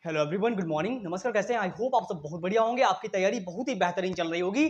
Hello everyone, good morning, नमस्कार। कैसे हैं? आई होप आप सब बहुत बढ़िया होंगे। आपकी तैयारी बहुत ही बेहतरीन चल रही होगी।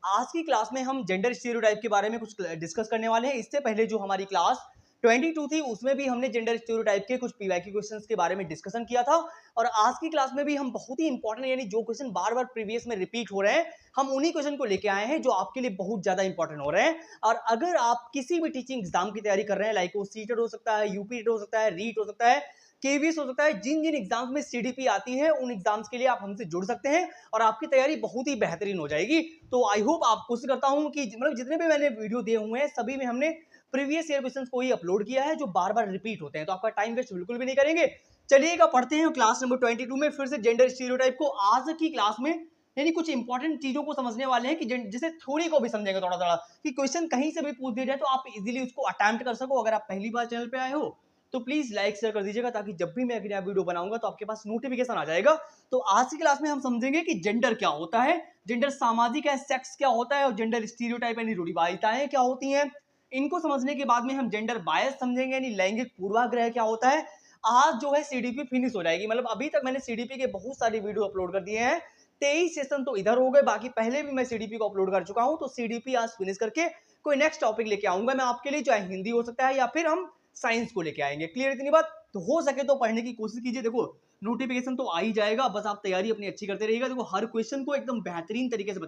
आज की क्लास में हम जेंडर स्टीरियोटाइप के बारे में कुछ डिस्कस करने वाले हैं। इससे पहले जो हमारी क्लास 22 थी उसमें भी हमने जेंडर स्टीरियोटाइप के कुछ पीवाईक्यू क्वेश्चंस के बारे में डिस्कशन किया था। और आज की क्लास में भी हम बहुत ही इंपॉर्टेंट यानी जो क्वेश्चन बार बार प्रीवियस में रिपीट हो रहे हैं, हम उन्हीं क्वेश्चन को लेके आए हैं जो आपके लिए बहुत ज्यादा इंपॉर्टेंट हो रहे हैं। और अगर आप किसी भी टीचिंग एग्जाम की तैयारी कर रहे हैं, लाइक वो सीटेट हो सकता है, यूपीटेट हो सकता है, रीट हो सकता है, केवीएस हो सकता है, जिन जिन एग्जाम्स में सीडीपी आती है उन एग्जाम्स के लिए आप हमसे जुड़ सकते हैं और आपकी तैयारी बहुत ही बेहतरीन हो जाएगी। तो आई होप आप कोशिश करता हूं कि मतलब जितने भी मैंने वीडियो दिए हुए हैं सभी में हमने प्रीवियस ईयर क्वेश्चंस को ही अपलोड किया है जो बार बार रिपीट होते हैं, तो आपका टाइम वेस्ट बिल्कुल भी नहीं करेंगे। चलिएगा पढ़ते हैं क्लास नंबर 22 में फिर से जेंडर स्टीरियोटाइप को। आज की क्लास में यानी कुछ इंपॉर्टेंट चीजों को समझने वाले हैं कि जिसे थ्योरी को भी समझेंगे थोड़ा थोड़ा, कि क्वेश्चन कहीं से भी पूछ दिया जाए तो आप इजीली उसको अटेम्प्ट कर सको। अगर आप पहली बार चैनल पे आए हो तो प्लीज लाइक शेयर कर दीजिएगा ताकि जब भी मैं अगली वीडियो बनाऊंगा तो आपके पास नोटिफिकेशन आ जाएगा। तो आज की क्लास में हम समझेंगे कि जेंडर क्या होता है, जेंडर सामाजिक है, सेक्स क्या होता है और जेंडर स्टीरियोटाइप यानी रूढ़िवादिताएं क्या होती हैं। इनको समझने के बाद में हम जेंडर बायस समझेंगे यानी लैंगिक पूर्वाग्रह क्या होता है। आज जो है सीडीपी फिनिश हो जाएगी, मतलब अभी तक मैंने सीडीपी के बहुत सारी वीडियो अपलोड कर दिए हैं। 23 सेशन तो इधर हो गए, बाकी पहले भी मैं सीडीपी को अपलोड कर चुका हूं। तो सीडीपी आज फिनिश करके कोई नेक्स्ट टॉपिक लेके आऊंगा मैं आपके लिए, चाहे हिंदी हो सकता है या फिर हम साइंस को लेके आएंगे। क्लियर इतनी बात? तो हो सके तो पढ़ने की कोशिश कीजिए। देखो नोटिफिकेशन तो आ ही जाएगा, बस आप तैयारी अपनी अच्छी करते रहिएगा। देखो हर क्वेश्चन को एकदम बेहतरीन तरीके से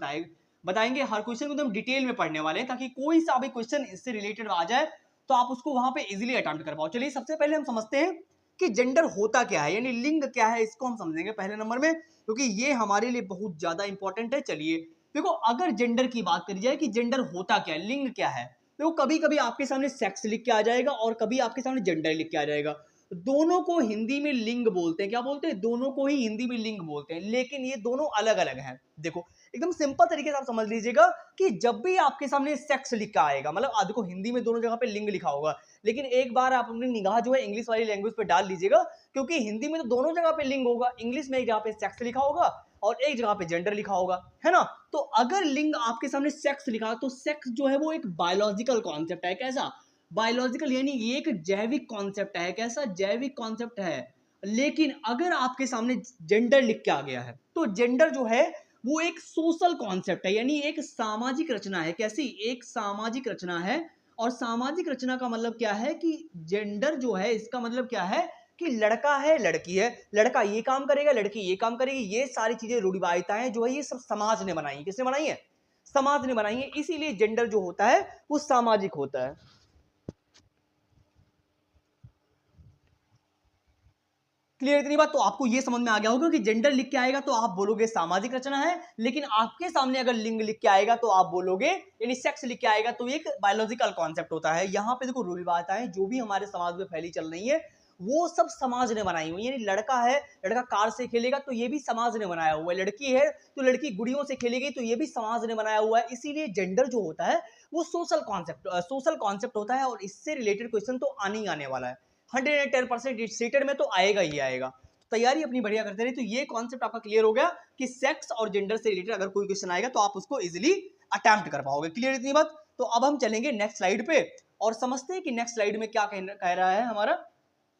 बताएंगे, हर क्वेश्चन को एकदम डिटेल में पढ़ने वाले हैं ताकि कोई सा भी क्वेश्चन इससे रिलेटेड आ जाए तो आप उसको वहां पे इजीली अटेम्प्ट कर पाओ। चलिए सबसे पहले हम समझते हैं कि जेंडर होता क्या है यानी लिंग क्या है, इसको हम समझेंगे पहले नंबर में, क्योंकि ये हमारे लिए बहुत ज्यादा इंपॉर्टेंट है। चलिए देखो, अगर जेंडर की बात करी जाए कि जेंडर होता क्या है, लिंग क्या है, तो कभी कभी आपके सामने सेक्स लिख के आ जाएगा और कभी आपके सामने जेंडर लिख के आ जाएगा। दोनों को हिंदी में लिंग बोलते हैं। क्या बोलते हैं? दोनों को ही हिंदी में लिंग बोलते हैं, लेकिन ये दोनों अलग अलग हैं। देखो एकदम सिंपल तरीके से आप समझ लीजिएगा कि जब भी आपके सामने सेक्स लिखा आएगा, मतलब देखो हिंदी में दोनों जगह पे लिंग लिखा होगा, लेकिन एक बार आप अपनी निगाह जो है इंग्लिश वाली लैंग्वेज पे डाल लीजिएगा, क्योंकि हिंदी में तो दोनों जगह पे लिंग होगा, इंग्लिश में एक जगह पे सेक्स लिखा होगा और एक जगह पे जेंडर लिखा होगा, है ना। तो अगर लिंग आपके सामने सेक्स लिखा तो सेक्स जो है वो एक बायोलॉजिकल कॉन्सेप्ट है। कैसा? बायोलॉजिकल यानी ये एक जैविक कॉन्सेप्ट है। कैसा? जैविक कॉन्सेप्ट है। लेकिन अगर आपके सामने जेंडर लिख के आ गया है तो जेंडर जो है वो एक सोशल कॉन्सेप्ट है, यानी एक सामाजिक रचना है। कैसी? एक सामाजिक रचना है। और सामाजिक रचना का मतलब क्या है कि जेंडर जो है इसका मतलब क्या है कि लड़का है लड़की है, लड़का ये काम करेगा लड़की ये काम करेगी। ये सारी चीजें रूढ़िवादिताएं जो है ये सब समाज ने बनाई है। किसने बनाई है? समाज ने बनाई है। इसीलिए जेंडर जो होता है वो सामाजिक होता है। क्लियर इतनी बात? तो आपको ये समझ में आ गया होगा कि जेंडर लिख के आएगा तो आप बोलोगे सामाजिक रचना है, लेकिन आपके सामने अगर लिंग लिख के आएगा तो आप बोलोगे, यानी सेक्स लिख के आएगा तो एक बायोलॉजिकल कॉन्सेप्ट होता है। यहाँ पे देखो रूढ़िवादिताएं जो भी हमारे समाज में फैली चल रही है वो सब समाज ने बनाई हुई है। यानी लड़का है, लड़का कार से खेलेगा तो ये भी समाज ने बनाया हुआ है, लड़की है तो लड़की गुड़ियों से खेलेगी तो ये भी समाज ने बनाया हुआ है। इसीलिए जेंडर जो होता है वो सोशल कॉन्सेप्ट होता है और इससे रिलेटेड क्वेश्चन तो आने ही आने वाला है। 110% सीटेड में तो आएगा ही आएगा। तो तैयारी अपनी बढ़िया करते रहिए। तो ये कॉन्सेप्ट आपका क्लियर हो गया कि सेक्स और जेंडर से रिलेटेड अगर कोई क्वेश्चन आएगा तो आप उसको इजीली अटेम्प्ट कर पाओगे। क्लियर इतनी बात? तो अब हम चलेंगे नेक्स्ट स्लाइड पे और समझते हैं कि नेक्स्ट स्लाइड में क्या कह रहा है हमारा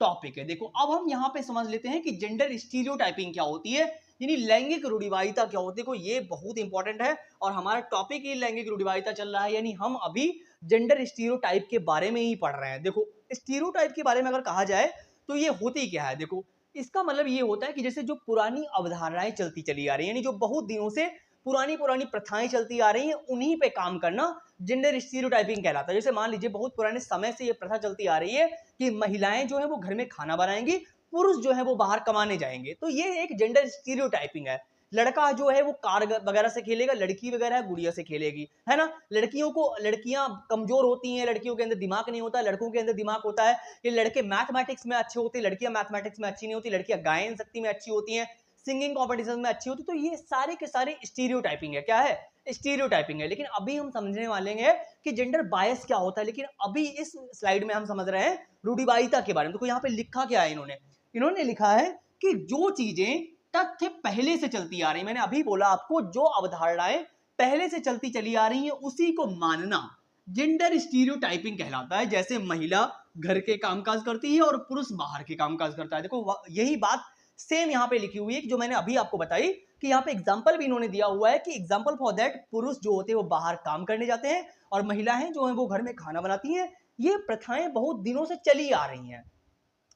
टॉपिक है। देखो अब हम यहाँ पे समझ लेते हैं कि जेंडर स्टीरियोटाइपिंग क्या होती है, यानी लैंगिक रूढ़िवादिता क्या होती है। देखो ये बहुत इंपॉर्टेंट है और हमारा टॉपिक ही लैंगिक रूढ़िवादिता चल रहा है, यानी हम अभी जेंडर स्टीरियोटाइप के बारे में ही पढ़ रहे हैं। देखो स्टीरियोटाइप के बारे में अगर कहा जाए तो ये होती क्या है। देखो इसका मतलब ये होता है कि जैसे जो पुरानी अवधारणाएं चलती चली आ रही है, यानी जो बहुत दिनों से पुरानी पुरानी प्रथाएं चलती आ रही हैं उन्हीं पे काम करना जेंडर स्टीरियोटाइपिंग कहलाता है। जैसे मान लीजिए बहुत पुराने समय से ये प्रथा चलती आ रही है कि महिलाएं जो है वो घर में खाना बनाएंगी, पुरुष जो है वो बाहर कमाने जाएंगे, तो ये एक जेंडर स्टीरियोटाइपिंग है। लड़का जो है वो कार वगैरह से खेलेगा, लड़की वगैरह गुड़िया से खेलेगी, है ना। लड़कियां कमजोर होती हैं, लड़कियों के अंदर दिमाग नहीं होता, लड़कों के अंदर दिमाग होता है। ये लड़के मैथमेटिक्स में अच्छे होते हैं, लड़कियां मैथमेटिक्स में अच्छी नहीं होती, लड़कियां गायन शक्ति में अच्छी होती हैं, सिंगिंग कॉम्पिटिशन में अच्छी होती। तो ये सारे के सारे स्टीरियोटाइपिंग है। क्या है? स्टीरियोटाइपिंग है। लेकिन अभी हम समझने वाले हैं कि जेंडर बायस क्या होता है। लेकिन अभी इस स्लाइड में हम समझ रहे हैं रूढ़िवादिता के बारे में। देखो यहाँ पे लिखा क्या है इन्होंने लिखा है कि जो चीजें तथ्य पहले से चलती आ रही, मैंने अभी बोला आपको, जो अवधारणाएं पहले से चलती चली आ रही हैं उसी को मानना जेंडर स्टीरियोटाइपिंग कहलाता है। जैसे महिला घर के कामकाज करती है और पुरुष बाहर के कामकाज करता है। देखो यही बात सेम यहाँ पे लिखी हुई है जो मैंने अभी आपको बताई कि यहाँ पे एग्जाम्पल भी इन्होंने दिया हुआ है कि एग्जाम्पल फॉर दैट पुरुष जो होते हैं वो बाहर काम करने जाते हैं और महिलाएं जो हैं वो घर में खाना बनाती हैं। ये प्रथाएं बहुत दिनों से चली आ रही हैं,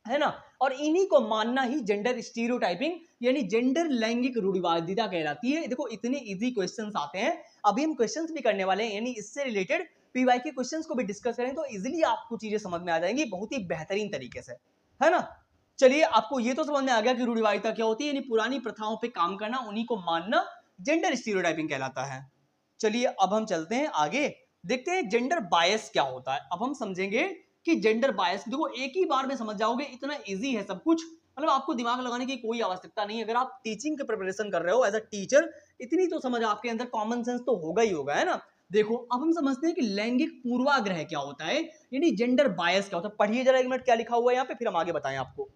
है ना। और इन्हीं को मानना ही जेंडर स्टीरियोटाइपिंग यानी जेंडर लैंगिक रूढ़िवादिता कहलाती है। देखो इतने इजी क्वेश्चंस आते हैं, अभी हम क्वेश्चंस भी करने वाले हैं, यानी इससे रिलेटेड पीवाई के क्वेश्चंस को भी डिस्कस करें तो इजीली आपको चीजें समझ में आ जाएंगी बहुत ही बेहतरीन तरीके से, है ना। चलिए आपको ये तो समझ में आ गया कि रूढ़िवादिता क्या होती है, यानी पुरानी प्रथाओं पे काम करना, उन्हीं को मानना जेंडर स्टीरियोटाइपिंग कहलाता है। चलिए अब हम चलते हैं आगे, देखते हैं जेंडर बायस क्या होता है। अब हम समझेंगे कि जेंडर बायस, देखो एक ही बार में समझ जाओगे, इतना इजी है सब कुछ, मतलब आपको दिमाग लगाने की कोई आवश्यकता नहीं है। अगर आप टीचिंग की प्रिपरेशन कर रहे हो एज अ टीचर, इतनी तो समझ आपके अंदर कॉमन सेंस तो होगा ही होगा, है ना। देखो अब हम समझते हैं कि लैंगिक पूर्वाग्रह क्या होता है, यानी जेंडर बायस क्या होता है। पढ़िए जरा एक मिनट क्या लिखा हुआ है यहाँ पे, फिर हम आगे बताएं आपको।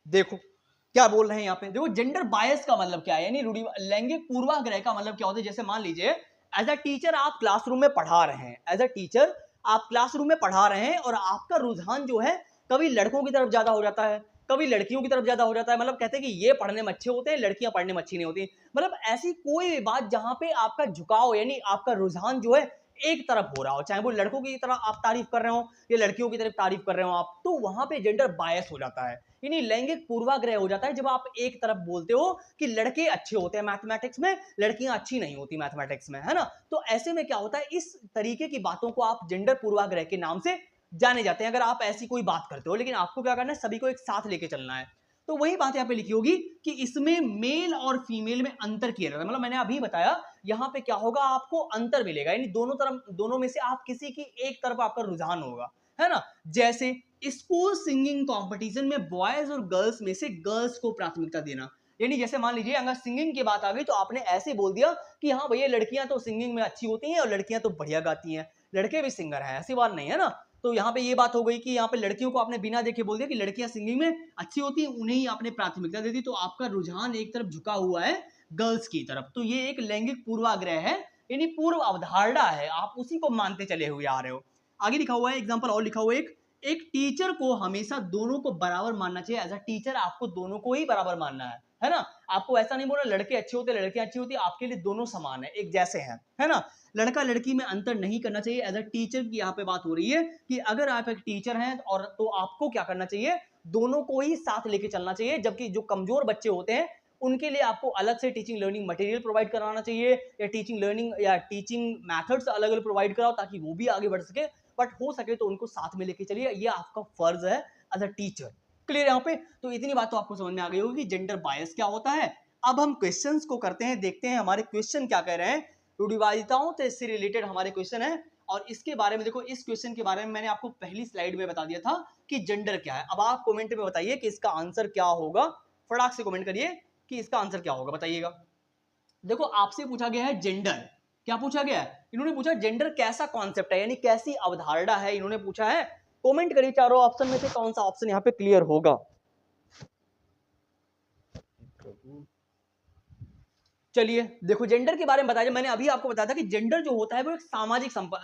देखो क्या बोल रहे हैं यहाँ पे, देखो जेंडर बायस का मतलब क्या है, यानी रूढ़ि लैंगिक पूर्वाग्रह का मतलब क्या होता है। जैसे मान लीजिए एज अ टीचर आप क्लासरूम में पढ़ा रहे हैं, एज अ टीचर आप क्लासरूम में पढ़ा रहे हैं और आपका रुझान जो है कभी लड़कों की तरफ ज्यादा हो जाता है, कभी लड़कियों की तरफ ज्यादा हो जाता है। मतलब कहते हैं कि ये पढ़ने में अच्छे होते हैं, लड़कियां पढ़ने में अच्छी नहीं होती। मतलब ऐसी कोई भी बात जहां पे आपका झुकाव यानी आपका रुझान जो है एक तरफ हो रहा हो, चाहे वो लड़कों की तरफ आप तारीफ कर रहे हो या लड़कियों की तरफ तारीफ कर रहे हो आप, तो वहां पे जेंडर बायस हो जाता है, यानी लैंगिक पूर्वाग्रह हो जाता है। जब आप एक तरफ बोलते हो कि लड़के अच्छे होते हैं मैथमेटिक्स में, लड़कियां अच्छी नहीं होती मैथमेटिक्स में, है ना। तो ऐसे में क्या होता है, इस तरीके की बातों को आप जेंडर पूर्वाग्रह के नाम से जाने जाते हैं अगर आप ऐसी कोई बात करते हो। लेकिन आपको क्या करना है, सभी को एक साथ लेके चलना है। तो वही बात यहाँ पे लिखी होगी कि इसमें मेल और फीमेल में अंतर किया जाता है। मतलब मैंने अभी बताया यहाँ पे क्या होगा, आपको अंतर मिलेगा, यानी दोनों तरफ, दोनों में से आप किसी की एक तरफ आपका रुझान होगा, है ना। जैसे स्कूल सिंगिंग कंपटीशन में बॉयज और गर्ल्स में से गर्ल्स को प्राथमिकता देना, यानी जैसे मान लीजिए अगर सिंगिंग की बात आ गई तो आपने ऐसे बोल दिया कि हाँ भैया लड़कियां तो सिंगिंग में अच्छी होती हैं और लड़कियां तो बढ़िया गाती हैं, लड़के भी सिंगर हैं, ऐसी बात नहीं है ना। तो यहाँ पे ये बात हो गई कि यहाँ पे लड़कियों को आपने बिना देखे बोल दिया कि लड़कियां सिंगिंग में अच्छी होती हैं, उन्हें ही आपने प्राथमिकता दे दी, तो आपका रुझान एक तरफ झुका हुआ है गर्ल्स की तरफ। तो ये एक लैंगिक पूर्वाग्रह है, यानी पूर्व अवधारणा है, आप उसी को मानते चले हुए आ रहे हो। आगे लिखा हुआ है एग्जाम्पल और लिखा हुआ है, एक टीचर को हमेशा दोनों को बराबर मानना चाहिए। एज अ टीचर आपको दोनों को ही बराबर मानना है ना। आपको ऐसा नहीं बोलना लड़के अच्छे होते लड़कियां अच्छी होती, आपके लिए दोनों समान है, एक जैसे हैं, है ना। लड़का लड़की में अंतर नहीं करना चाहिए। एज अ टीचर की यहाँ पे बात हो रही है कि अगर आप एक टीचर हैं और तो आपको क्या करना चाहिए, दोनों को ही साथ लेके चलना चाहिए। जबकि जो कमजोर बच्चे होते हैं उनके लिए आपको अलग से टीचिंग लर्निंग मटेरियल प्रोवाइड कराना चाहिए, या टीचिंग लर्निंग या टीचिंग मेथड्स अलग अलग प्रोवाइड कराओ ताकि वो भी आगे बढ़ सके। बट हो सके तो उनको साथ में लेके चलिए, ये आपका फर्ज है एज अ टीचर। क्लियर यहाँ पे, तो इतनी बात तो आपको समझ में आ गई होगी कि जेंडर बायस क्या होता है। अब हम क्वेश्चंस को करते हैं, देखते हैं हमारे क्वेश्चन क्या कह रहे हैं। रूढ़िवादिताओं से रिलेटेड हमारे क्वेश्चन है और इसके बारे में देखो, इस क्वेश्चन के बारे में मैंने आपको पहली स्लाइड में बता दिया था कि जेंडर क्या है। अब आप कमेंट में बताइए कि इसका आंसर क्या होगा, फटाक से कमेंट करिए कि इसका आंसर क्या होगा, बताइएगा। देखो आपसे पूछा गया है जेंडर, क्या पूछा गया है, इन्होंने पूछा जेंडर कैसा कॉन्सेप्ट है, यानी कैसी अवधारणा है, इन्होंने पूछा है। कमेंट करिए चारों ऑप्शन में से कौन सा ऑप्शन यहाँ पे क्लियर होगा। चलिए देखो जेंडर के बारे में बताया, मैंने अभी आपको बताया था कि जेंडर जो होता है वो एक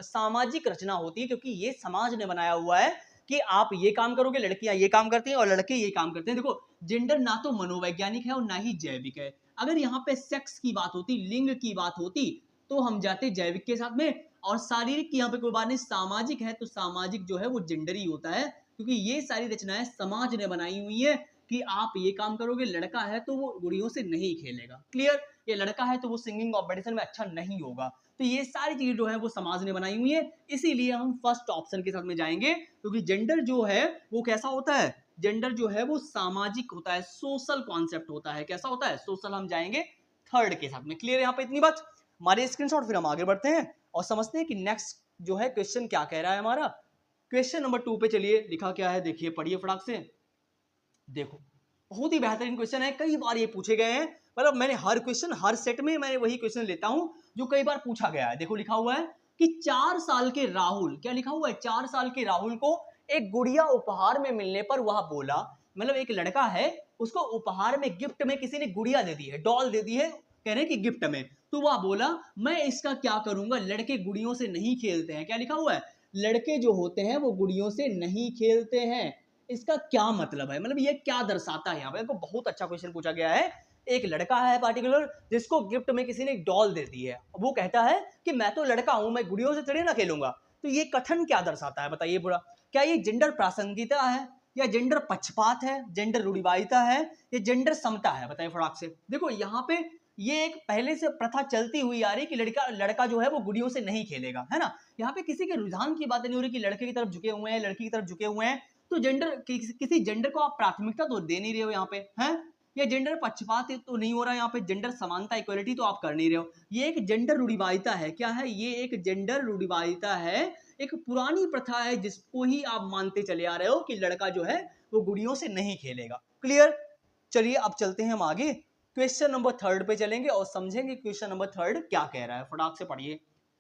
सामाजिक रचना होती है, क्योंकि ये समाज ने बनाया हुआ है कि आप ये काम करोगे, लड़कियां ये काम करती हैं और लड़के ये काम करते हैं। देखो जेंडर ना तो मनोवैज्ञानिक है और ना ही जैविक है। अगर यहाँ पे सेक्स की बात होती, लिंग की बात होती, तो हम जाते जैविक के साथ में, और शारीरिक की यहाँ पे कोई बात नहीं, सामाजिक है तो सामाजिक जो है वो जेंडर ही होता है, क्योंकि ये सारी रचनाएं समाज ने बनाई हुई है कि आप ये काम करोगे, लड़का है तो वो गुड़ियों से नहीं खेलेगा, क्लियर, ये लड़का है तो वो सिंगिंग कॉम्पिटिशन में अच्छा नहीं होगा। तो ये सारी चीजें जो है वो समाज ने बनाई हुई है, इसीलिए हम फर्स्ट ऑप्शन के साथ में जाएंगे, क्योंकि जेंडर जो है वो कैसा होता है, जेंडर जो है वो सामाजिक होता है, सोशल कॉन्सेप्ट होता है। कैसा होता है, सोशल। हम जाएंगे थर्ड के साथ में, क्लियर यहाँ पे इतनी बात। हमारे स्क्रीनशॉट, फिर हम आगे बढ़ते हैं और समझते हैं कि नेक्स्ट जो है क्वेश्चन क्या कह रहा है हमारा। क्वेश्चन नंबर 2 पे चलिए, लिखा क्या है देखिए, पढ़िए फटाक से। देखो बहुत ही बेहतरीन क्वेश्चन है, कई बार ये पूछे गए हैं, मतलब मैंने हर क्वेश्चन हर सेट में मैं वही क्वेश्चन लेता हूं जो कई बार पूछा गया है। देखो लिखा हुआ है कि 4 साल के राहुल, क्या लिखा हुआ है, 4 साल के राहुल को एक गुड़िया उपहार में मिलने पर वह बोला, मतलब एक लड़का है, उसको उपहार में गिफ्ट में किसी ने गुड़िया दे दी है, डॉल दे दी है, कह रहे हैं कि गिफ्ट में, तो वह बोला मैं इसका क्या करूंगा, लड़के गुड़ियों से नहीं खेलते हैं। क्या लिखा हुआ है, लड़के जो होते हैं वो गुड़ियों से नहीं खेलते हैं। इसका क्या मतलब है, मतलब ये क्या दर्शाता है यहाँ पे। बहुत अच्छा क्वेश्चन पूछा गया है। एक लड़का है पार्टिकुलर जिसको गिफ्ट में किसी ने एक डॉल दे दी है, वो कहता है कि मैं तो लड़का हूं, मैं गुड़ियों से थोड़ी ना खेलूंगा। तो ये कथन क्या दर्शाता है बताइए पूरा। क्या ये जेंडर प्रासंगिकता है, या जेंडर पक्षपात है, जेंडर रूढ़िवादिता है, या जेंडर समता है, बताइए फटाक से। देखो यहाँ पे ये एक पहले से प्रथा चलती हुई आ रही कि लड़का जो है वो गुड़ियों से नहीं खेलेगा, है ना। यहाँ पे किसी के रुझान की बात नहीं हो रही कि लड़के की तरफ झुके हुए हैं, लड़की की तरफ झुके हुए हैं। तो जेंडर किसी जेंडर को आप प्राथमिकता तो दे नहीं रहे हो यहाँ पे, है। ये जेंडर पक्षपात तो नहीं हो रहा यहाँ पे, जेंडर समानता इक्वलिटी तो आप कर नहीं रहे हो। ये एक जेंडर रूढ़िवादिता है। क्या है ये, एक जेंडर रूढ़िवादिता है, एक पुरानी प्रथा है जिसको ही आप मानते चले आ रहे हो कि लड़का जो है वो गुड़ियों से नहीं खेलेगा। क्लियर। चलिए अब चलते हैं हम आगे, क्वेश्चन नंबर 3 पे चलेंगे और समझेंगे क्वेश्चन नंबर 3 क्या कह रहा है। फटाक से पढ़िए।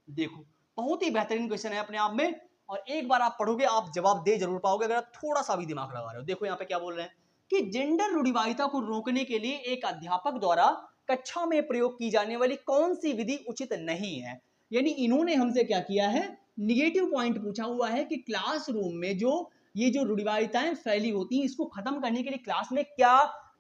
देखो बहुत ही बेहतरीन क्वेश्चन है अपने आप में, और एक बार आप पढ़ोगे आप जवाब दे जरूर पाओगे अगर आप थोड़ा सा भी दिमाग लगा रहे हो। देखो यहाँ पे क्या बोल रहे हैं कि जेंडर रूढ़िवादिता को रोकने के लिए एक अध्यापक द्वारा कक्षा में प्रयोग की जाने वाली कौन सी विधि उचित नहीं है। यानी इन्होंने हमसे क्या किया है, निगेटिव पॉइंट पूछा हुआ है कि क्लासरूम में जो ये जो रूढ़िवादिताएं फैली होती हैं इसको खत्म करने के लिए क्लास में क्या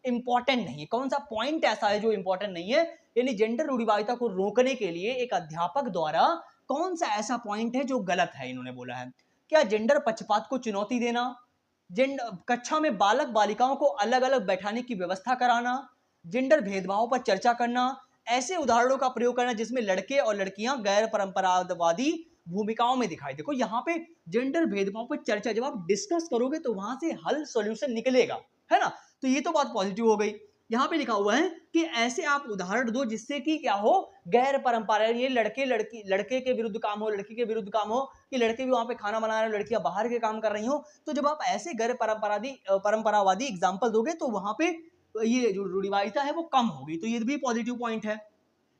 इंपॉर्टेंट नहीं है, कौन सा पॉइंट ऐसा है जो इंपॉर्टेंट नहीं है। यानी जेंडर रूढ़िवादिता को रोकने के लिए एक अध्यापक द्वारा कौन सा ऐसा पॉइंट है जो गलत है, इन्होंने बोला है। क्या जेंडर पक्षपात को चुनौती देना, कक्षा में बालक बालिकाओं को अलग अलग बैठाने की व्यवस्था कराना, जेंडर भेदभाव पर चर्चा करना, ऐसे उदाहरणों का प्रयोग करना जिसमें लड़के और लड़कियां गैर परंपरावादी भूमिकाओं में दिखाई। देखो यहाँ पे जेंडर भेदभाव पर चर्चा जब आप डिस्कस करोगे तो वहां से हल सॉल्यूशन निकलेगा, है ना। तो ये तो बात पॉजिटिव हो गई। यहाँ पे लिखा हुआ है कि ऐसे आप उदाहरण दो जिससे कि क्या हो, गैर परंपरा, ये लड़के के विरुद्ध काम हो, लड़की के विरुद्ध काम हो, कि लड़के भी वहां पे खाना बना रहे हो, लड़कियां बाहर के काम कर रही हो। तो जब आप ऐसे गैर परंपरावादी एग्जाम्पल दोगे तो वहां पे ये जो रूढ़िवादिता है वो कम होगी। तो ये भी पॉजिटिव पॉइंट है।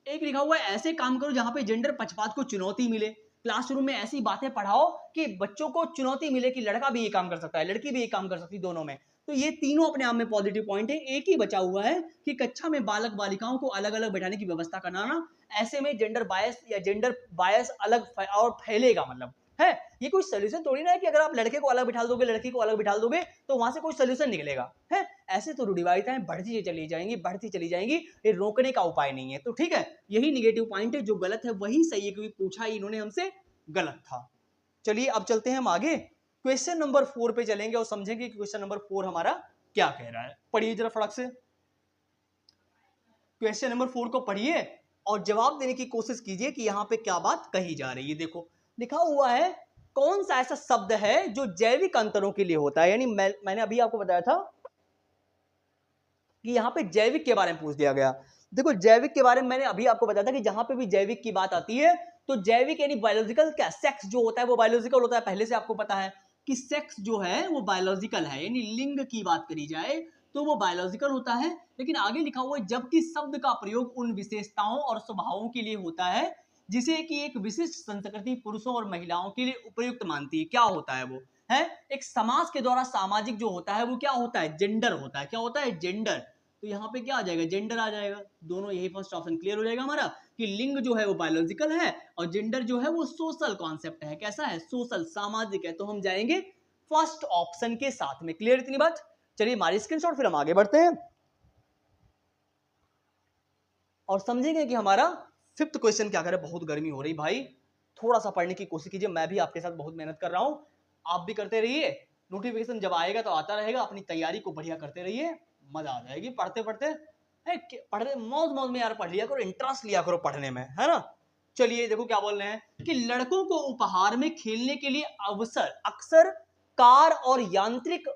एक लिखा हुआ है ऐसे काम करो जहां पे जेंडर पक्षपात को चुनौती मिले। क्लासरूम में ऐसी बातें पढ़ाओ कि बच्चों को चुनौती मिले कि लड़का भी ये काम कर सकता है, लड़की भी ये काम कर सकती है, दोनों में। तो ये तीनों अपने आप में पॉजिटिव पॉइंट है। एक ही बचा हुआ है कि कक्षा में बालक बालिकाओं को अलग अलग बैठाने की व्यवस्था कराना। ऐसे में जेंडर बायस या जेंडर बायस अलग और फैलेगा, मतलब है। ये कोई सोल्यूशन थोड़ी ना है कि अगर आप लड़के को अलग बिठा दोगे, लड़की को अलग बिठा दोगे तो वहां से कोई सोल्यूशन निकलेगा, है। ऐसे तो रूढ़िवादिताएं बढ़ती चली जाएंगी, बढ़ती चली जाएंगी, ये रोकने का उपाय नहीं है। तो ठीक है, यही निगेटिव पॉइंट है, जो गलत है वही सही है, क्योंकि पूछा ही इन्होंने हमसे गलत था। चलिए अब चलते हैं हम आगे, क्वेश्चन नंबर 4 पे चलेंगे और समझेंगे कि क्वेश्चन नंबर 4 हमारा क्या कह रहा है। पढ़िए जरा फटाक से, क्वेश्चन नंबर 4 को पढ़िए और जवाब देने की कोशिश कीजिए कि यहाँ पे क्या बात कही जा रही है। देखो लिखा हुआ है कौन सा ऐसा शब्द है जो जैविक अंतरों के लिए होता है। यानी मैंने अभी आपको बताया था कि यहाँ पे जैविक के बारे में पूछ दिया गया। देखो जैविक के बारे में मैंने अभी आपको बताया था कि जहां पे भी जैविक की बात आती है तो जैविक यानी बायोलॉजिकल, क्या सेक्स जो होता है वो बायोलॉजिकल होता है। पहले से आपको पता है कि सेक्स जो है वो बायोलॉजिकल है, यानी लिंग की बात करी जाए तो वो बायोलॉजिकल होता है। लेकिन आगे लिखा हुआ है जबकि शब्द का प्रयोग उन विशेषताओं और स्वभावों के लिए होता है जिसे कि एक विशिष्ट संस्कृति पुरुषों और महिलाओं के लिए उपयुक्त मानती है। क्या होता है वो है, एक समाज के द्वारा सामाजिक जो होता है वो क्या होता है, जेंडर होता है। क्या होता है, जेंडर। तो यहाँ पे क्या आ जाएगा, जेंडर आ जाएगा। दोनों, यही फर्स्ट ऑप्शन क्लियर हो जाएगा हमारा कि लिंग जो है वो बायोलॉजिकल है और जेंडर जो है वो सोशल कॉन्सेप्ट है। कैसा है, सोशल, सामाजिक है। तो हम जाएंगे फर्स्ट ऑप्शन के साथ में। क्लियर इतनी बात। चलिए हमारी स्क्रीनशॉट, फिर हम आगे बढ़ते हैं और समझेंगे कि हमारा 5th क्वेश्चन क्या करे। बहुत गर्मी हो रही भाई, थोड़ा सा पढ़ने की कोशिश कीजिए। मैं भी आपके साथ बहुत मेहनत कर रहा हूं, आप भी करते रहिए। नोटिफिकेशन जब आएगा तो आता रहेगा, अपनी तैयारी को बढ़िया करते रहिए, मजा आ जाएगी पढ़ते पढ़ते। पढ़ते मौज मौज में यार पढ़ लिया करो, इंटरेस्ट लिया करो पढ़ने में, है ना। चलिए देखो क्या बोल रहे हैं कि लड़कों को उपहार में खेलने के लिए अवसर अक्सर कार और यांत्रिक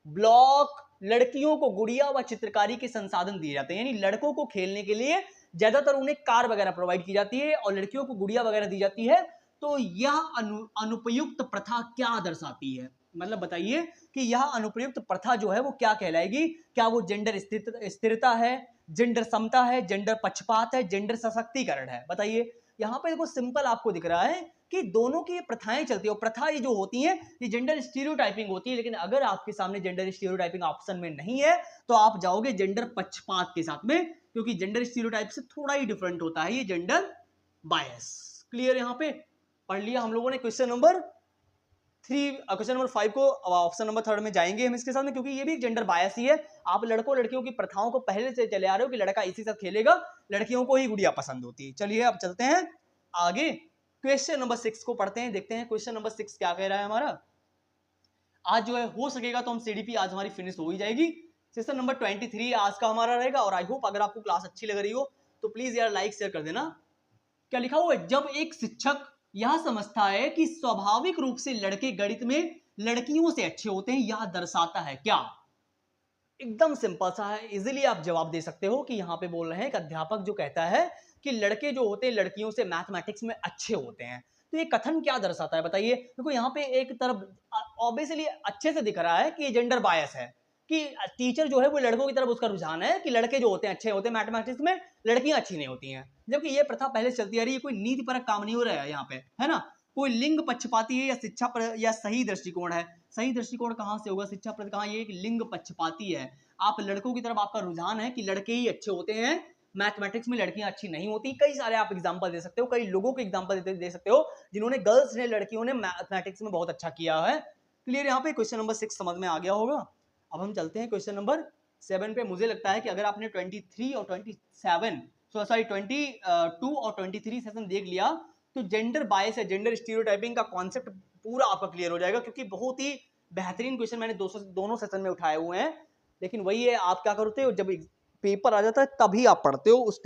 ब्लॉक, लड़कियों को गुड़िया व चित्रकारी के संसाधन दिए जाते हैं। यानी लड़कों को खेलने के लिए ज्यादातर उन्हें कार वगैरह प्रोवाइड की जाती है और लड़कियों को गुड़िया वगैरह दी जाती है। तो यह अनुपयुक्त प्रथा क्या दर्शाती है, मतलब बताइए कि यह अनुप्रयुक्त प्रथा जो है वो क्या कहलाएगी। क्या वो जेंडर स्थिरता है, जेंडर समता है, जेंडर पक्षपात है, जेंडर सशक्तिकरण है, बताइए। यहाँ पे देखो सिंपल आपको दिख रहा है कि दोनों की प्रथाएं चलती है और प्रथा ये जो होती है ये जेंडर स्टीरियोटाइपिंग होती है। लेकिन अगर आपके सामने जेंडर स्टीरियोटाइपिंग ऑप्शन में नहीं है तो आप जाओगे जेंडर पक्षपात के साथ में, क्योंकि जेंडर स्टीरियोटाइप से थोड़ा ही डिफरेंट होता है ये जेंडर बायस। क्लियर? यहाँ पे पढ़ लिया हम लोगों ने क्वेश्चन नंबर 3। क्वेश्चन नंबर 5 को ऑप्शन नंबर 3 में जाएंगे हम इसके साथ में, क्योंकि ये भी एक जेंडर बायस ही है। आप लड़कों लड़कियों की प्रथाओं को पहले से चले आ रहे हो कि लड़का इसी साथ खेलेगा, लड़कियों को ही गुड़िया पसंद होती है। चलिए अब चलते हैं आगे, क्वेश्चन नंबर 6 को पढ़ते हैं, देखते हैं क्वेश्चन नंबर 6 क्या कह रहा है हमारा। आज जो है हो सकेगा तो हम सीडीपी आज हमारी फिनिश हो ही जाएगी। सेशन नंबर 23 आज का हमारा रहेगा। और आई होप अगर आपको क्लास अच्छी लग रही हो तो प्लीज यार लाइक शेयर कर देना। क्या लिखा हुआ है, जब एक शिक्षक यह समझता है कि स्वाभाविक रूप से लड़के गणित में लड़कियों से अच्छे होते हैं, यह दर्शाता है क्या? एकदम सिंपल सा है, इजीली आप जवाब दे सकते हो कि यहाँ पे बोल रहे हैं एक अध्यापक जो कहता है कि लड़के जो होते हैं लड़कियों से मैथमेटिक्स में अच्छे होते हैं। तो ये कथन क्या दर्शाता है बताइए? देखो यहाँ पे एक तरफ ऑब्वियसली अच्छे से दिख रहा है कि जेंडर बायस है, कि टीचर जो है वो लड़कों की तरफ उसका रुझान है कि लड़के जो होते हैं अच्छे होते हैं मैथमेटिक्स में, लड़कियां अच्छी नहीं होती हैं। जबकि ये प्रथा पहले चलती आ रही है, कोई नीतिपरक काम नहीं हो रहा है यहाँ पे, है ना? कोई लिंग पक्षपाती है या शिक्षा पर या सही दृष्टिकोण है? सही दृष्टिकोण कहाँ से होगा? शिक्षा पर कहाँ? ये एक लिंग पक्षपाती है। आप लड़कों की तरफ आपका रुझान है कि लड़के ही अच्छे होते हैं, मैथमेटिक्स में लड़कियां अच्छी नहीं होती। कई सारे आप एग्जांपल दे सकते हो, कई लोगों के एग्जांपल दे सकते हो जिन्होंने गर्ल्स ने लड़कियों ने मैथमेटिक्स में बहुत अच्छा किया है। क्लियर? यहाँ पे क्वेश्चन नंबर 6 समझ में आ गया होगा। अब हम चलते हैं क्वेश्चन नंबर 7 पे। मुझे लगता है कि अगर आपने 23 और 27 सॉरी 22 और 23 सेशन देख लिया तो जेंडर बायस है, जेंडर स्टीरियोटाइपिंग का कॉन्सेप्ट पूरा आपका क्लियर हो जाएगा, क्योंकि बहुत ही बेहतरीन क्वेश्चन मैंने दोनों सेशन में उठाए हुए हैं। लेकिन वही है, आप क्या करते हो जब पेपर आ जाता है तभी आप पढ़ते हो, इस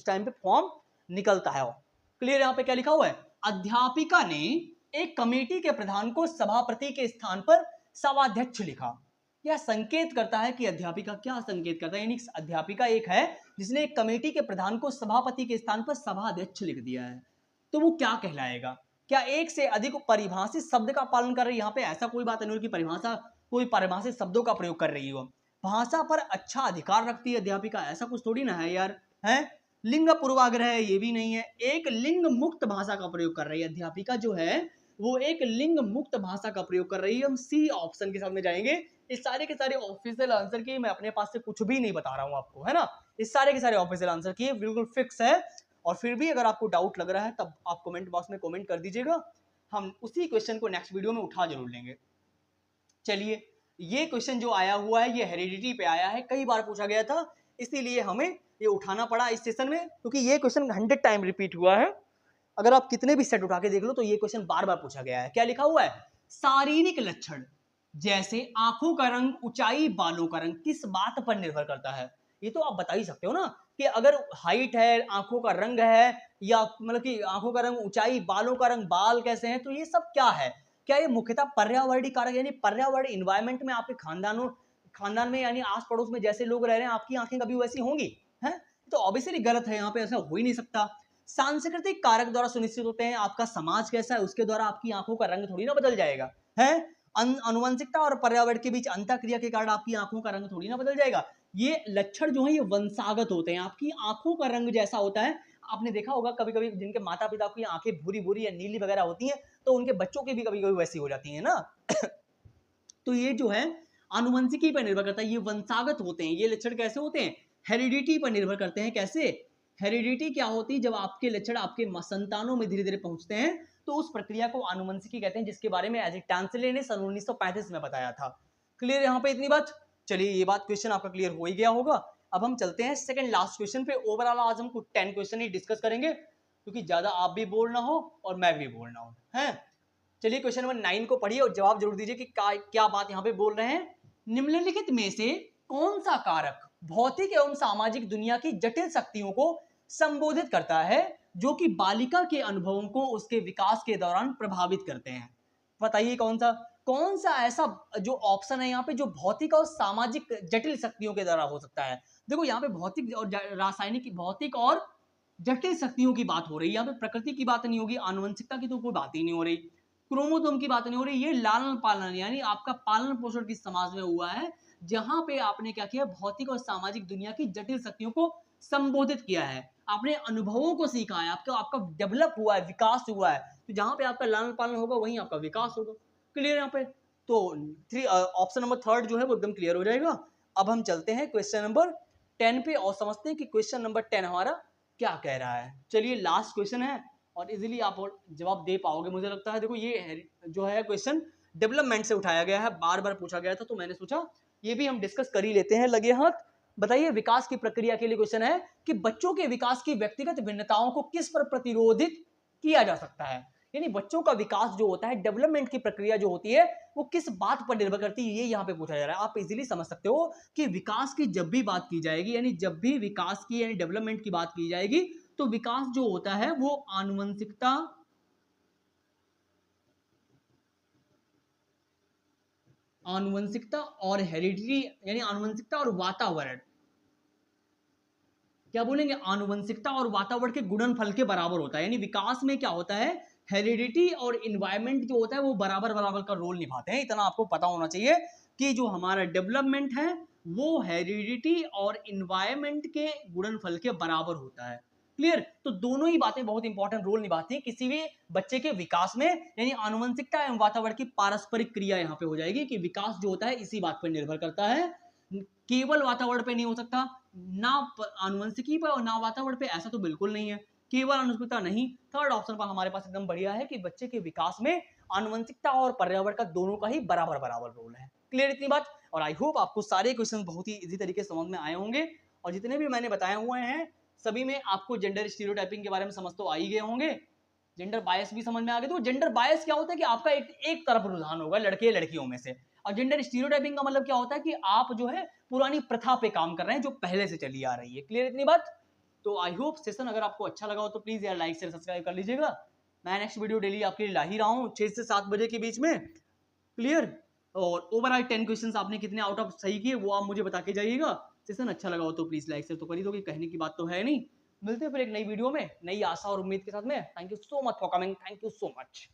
टाइम पे फॉर्म निकलता है। क्लियर? यहाँ पे क्या लिखा हुआ है, अध्यापिका ने एक कमेटी के प्रधान को सभापति के स्थान पर सभाध्यक्ष लिखा। यह संकेत करता है कि अध्यापिका क्या संकेत करता है, यानी अध्यापिका एक है जिसने एक कमेटी के प्रधान को सभापति के स्थान पर सभाध्यक्ष लिख दिया है, तो वो क्या कहलाएगा? क्या एक से अधिक परिभाषित शब्द का पालन कर रही है? यहाँ पे ऐसा कोई बात नहीं कि कोई परिभाषित शब्दों का प्रयोग कर रही हो। भाषा पर अच्छा अधिकार रखती है अध्यापिका, ऐसा कुछ थोड़ी ना है यार, है? लिंग पूर्वाग्रह है, ये भी नहीं है। एक लिंग मुक्त भाषा का प्रयोग कर रही है अध्यापिका जो है, वो एक लिंग मुक्त भाषा का प्रयोग कर रही है। हम सी ऑप्शन के साथ में जाएंगे। इस सारे के सारे ऑफिशियल आंसर किए, मैं अपने पास से कुछ भी नहीं बता रहा हूं आपको, है ना? इस सारे के सारे ऑफिशियल आंसर किए, बिल्कुल फिक्स है। और फिर भी अगर आपको डाउट लग रहा है तब आप कमेंट बॉक्स में कमेंट कर दीजिएगा, हम उसी क्वेश्चन को नेक्स्ट वीडियो में उठा जरूर लेंगे। चलिए, ये क्वेश्चन जो आया हुआ है ये हेरिडिटी पे आया है, कई बार पूछा गया था, इसीलिए हमें ये उठाना पड़ा इस सेशन में, क्योंकि ये क्वेश्चन 100 टाइम रिपीट हुआ है। अगर आप कितने भी सेट उठा के देख लो तो ये क्वेश्चन बार बार पूछा गया है। क्या लिखा हुआ है, शारीरिक लक्षण जैसे आंखों का रंग, ऊंचाई, बालों का रंग किस बात पर निर्भर करता है? ये तो आप बता ही सकते हो ना, कि अगर हाइट है, आंखों का रंग है, या मतलब कि आंखों का रंग, ऊंचाई, बालों का रंग, बाल कैसे हैं, तो ये सब क्या है? क्या ये मुख्यतः पर्यावरणीय कारक, यानी पर्यावरण इन्वायरमेंट में आपके खानदान में यानी आस पड़ोस में जैसे लोग रह रहे हैं आपकी आंखें कभी वैसी होंगी? हैं? तो ऑब्वियसली गलत है, यहाँ पे ऐसा हो ही नहीं सकता। सांस्कृतिक कारक द्वारा सुनिश्चित होते हैं, आपका समाज कैसा है उसके द्वारा आपकी आंखों का रंग थोड़ी ना बदल जाएगा, है? अनुवंशिकता और पर्यावरण के बीच अंतःक्रिया के कारण आपकी आंखों का रंग थोड़ी ना बदल जाएगा। ये लक्षण जो है ये वंशागत होते हैं, आपकी आंखों का रंग जैसा होता है। आपने देखा होगा कभी कभी जिनके माता पिता की आंखें भूरी भूरी या नीली वगैरह होती हैं, तो उनके बच्चों की भी कभी कभी वैसी हो जाती है ना। तो ये जो है आनुवंशिकी पर निर्भर करता है, ये वंशागत होते हैं। ये लक्षण कैसे होते हैं, हेरिडिटी पर निर्भर करते हैं। कैसे? हेरिडिटी क्या होती है, जब आपके लक्षण आपके संतानों में धीरे धीरे पहुंचते हैं तो उस प्रक्रिया को आनुवंशिकी कहते हैं, जिसके बारे में एजिक टांसले ने सन 1935 में बताया था। क्लियर यहाँ पे इतनी बात? चलिए, ये बात क्वेश्चन आपका क्लियर हो ही गया होगा। अब हम चलते हैं सेकंड लास्ट क्वेश्चन पे। ओवरऑल आज हम कुछ 10 क्वेश्चन ही डिस्कस करेंगे, क्योंकि ज्यादा आप भी बोर ना हो और मैं भी बोर ना हो, है? चलिए, क्वेश्चन नंबर 9 को पढ़िए और जवाब जरूर दीजिए कि क्या बात यहाँ पे बोल रहे हैं। निम्नलिखित में से कौन सा कारक भौतिक एवं सामाजिक दुनिया की जटिल शक्तियों को संबोधित करता है, जो कि बालिका के अनुभवों को उसके विकास के दौरान प्रभावित करते हैं? बताइए कौन सा ऐसा जो ऑप्शन है यहाँ पे जो भौतिक और सामाजिक जटिल शक्तियों के द्वारा हो सकता है? देखो यहाँ पे भौतिक और रासायनिक, भौतिक और जटिल शक्तियों की बात हो रही है, यहाँ पे प्रकृति की बात नहीं होगी, आनुवंशिकता की तो कोई बात ही नहीं हो रही, क्रोमोसोम की बात नहीं हो रही। ये लालन पालन यानी आपका पालन पोषण किस समाज में हुआ है, जहां पे आपने क्या किया, भौतिक और सामाजिक दुनिया की जटिल शक्तियों को संबोधित किया है, आपने अनुभवों को सीखा है, आपका डेवलप हुआ है, विकास हुआ है। तो जहां पे आपका लालन पालन होगा वहीं आपका विकास होगा। क्लियर यहाँ पे? तो ऑप्शन नंबर 3 जो है वो एकदम क्लियर हो जाएगा। अब हम चलते हैं क्वेश्चन नंबर 10 पे और समझते हैं कि क्वेश्चन नंबर 10 हमारा क्या कह रहा है। चलिए लास्ट क्वेश्चन है और इजीली आप जवाब दे पाओगे मुझे लगता है। देखो ये जो है क्वेश्चन डेवलपमेंट से उठाया गया है, बार बार पूछा गया था, तो मैंने सोचा ये भी हम डिस्कस कर ही लेते हैं। लगे हाथ। बताइए विकास की प्रक्रिया के लिए क्वेश्चन है कि बच्चों के विकास की व्यक्तिगत भिन्नताओं को किस पर प्रतिरोधित किया जा सकता है। यानी बच्चों का विकास जो होता है, डेवलपमेंट की प्रक्रिया जो होती है, वो किस बात पर निर्भर करती है, ये यहाँ पे पूछा जा रहा है। आप इजीली समझ सकते हो कि विकास की जब भी बात की जाएगी, यानी जब भी विकास की यानी डेवलपमेंट की बात की जाएगी, तो विकास जो होता है वो आनुवंशिकता और हेरिडिटी, यानी आनुवंशिकता और वातावरण, क्या बोलेंगे, आनुवंशिकता और वातावरण के गुणनफल के बराबर होता है। यानी विकास में क्या होता है, हेरिडिटी और इन्वायरमेंट जो होता है वो बराबर बराबर का रोल निभाते हैं। इतना आपको पता होना चाहिए कि जो हमारा डेवलपमेंट है वो हेरिडिटी और इन्वायरमेंट के गुणनफल के बराबर होता है। क्लियर। तो दोनों ही बातें बहुत इंपॉर्टेंट रोल निभाती हैं किसी भी बच्चे के विकास में। यानी आनुवंशिकता एवं वातावरण की पारस्परिक क्रिया यहाँ पे हो जाएगी कि विकास जो होता है इसी बात पर निर्भर करता है, केवल वातावरण पे नहीं हो सकता, ना आनुवंशिकी पर और ना वातावरण पे, ऐसा तो बिल्कुल नहीं है। केवल आनुवंशिकता नहीं, थर्ड ऑप्शन पर हमारे पास एकदम बढ़िया है कि बच्चे के विकास में आनुवंशिकता और पर्यावरण का दोनों का ही बराबर बराबर रोल है। क्लियर इतनी बात। और आई होप आपको सारे क्वेश्चन बहुत ही इजी तरीके से समझ में आए होंगे और जितने भी मैंने बताए हुए हैं सभी में आपको जेंडर स्टीरियोटाइपिंग के बारे में समझ तो आ ही गए होंगे, जेंडर बायस भी समझ में आ गए। तो जेंडर बायस क्या होता है कि आपका एक तरफ रुझान होगा लड़के लड़कियों में से, और जेंडर स्टीरियोटाइपिंग का मतलब क्या होता है कि आप जो है पुरानी प्रथा पे काम कर रहे हैं जो पहले से चली आ रही है। क्लियर इतनी बात। तो आई होप सेशन अगर आपको अच्छा लगा हो तो प्लीज यार लाइक शेयर सब्सक्राइब कर लीजिएगा। मैं नेक्स्ट वीडियो डेली आपके लिए ला ही रहा हूँ 6 से 7 बजे के बीच में। क्लियर। और ओवरऑल 10 क्वेश्चंस आपने कितने आउट ऑफ सही किए वो आप मुझे बता के जाइएगा। सेशन अच्छा लगा हो तो प्लीज लाइक शेयर तो कर ही दोगे, कहने की बात तो है नहीं। मिलते हैं फिर एक नई वीडियो में नई आशा और उम्मीद के साथ में। Thank you so much for coming, thank you so much.